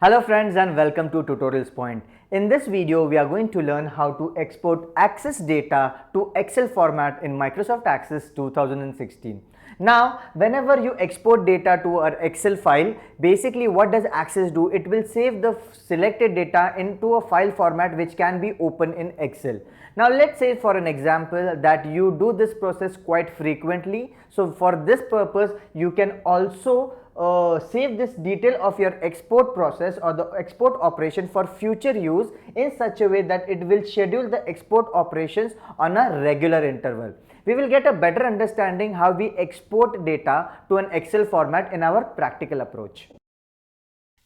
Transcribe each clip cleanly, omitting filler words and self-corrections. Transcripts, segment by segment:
Hello friends and welcome to Tutorials Point. In this video we are going to learn how to export Access data to Excel format in Microsoft Access 2016. Now whenever you export data to an Excel file, basically what does Access do? It will save the selected data into a file format which can be opened in Excel. Now let's say for an example that you do this process quite frequently. So for this purpose you can also save this detail of your export process or the export operation for future use in such a way that it will schedule the export operations on a regular interval. We will get a better understanding how we export data to an Excel format in our practical approach.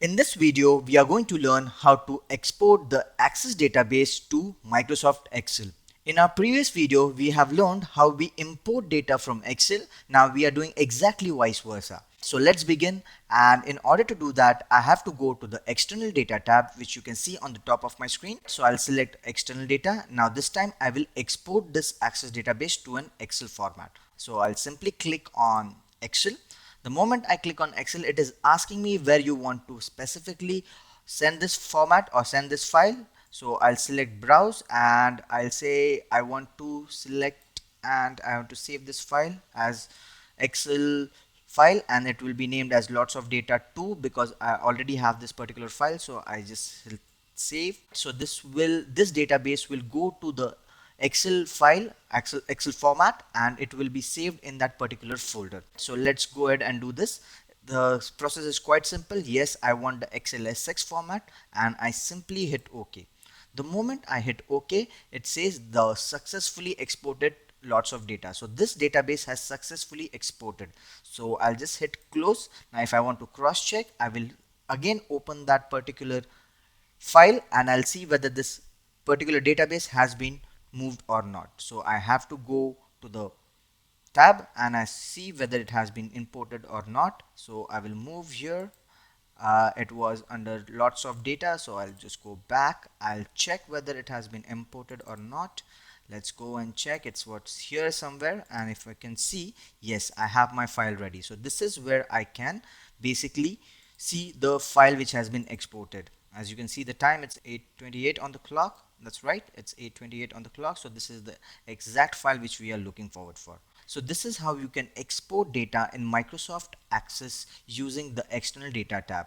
In this video, we are going to learn how to export the Access database to Microsoft Excel. In our previous video, we have learned how we import data from Excel. Now we are doing exactly vice versa. So let's begin, and in order to do that, I have to go to the External Data tab, which you can see on the top of my screen. So I'll select External Data. Now this time I will export this Access database to an Excel format. So I'll simply click on Excel. The moment I click on Excel, it is asking me where you want to specifically send this format or send this file. So I'll select browse and I'll say I want to select and I want to save this file as Excel file, and it will be named as lots of data 2 because I already have this particular file. So I just save. So this database will go to the Excel file, Excel format, and it will be saved in that particular folder. So let's go ahead and do this. The process is quite simple. Yes, I want the XLSX format, and I simply hit OK. The moment I hit OK, it says the successfully exported lots of data. So this database has successfully exported. So I'll just hit close. Now if I want to cross check, I will again open that particular file and I'll see whether this particular database has been moved or not. So I have to go to the tab and I see whether it has been imported or not. So I will move here. It was under lots of data, so I'll just go back. I'll check whether it has been imported or not. Let's go and check. It's what's here somewhere, and if I can see, yes, I have my file ready. So this is where I can basically see the file which has been exported. As you can see the time, it's 8:28 on the clock. That's right, it's 8:28 on the clock. So this is the exact file which we are looking forward for. So this is how you can export data in Microsoft Access using the External Data tab.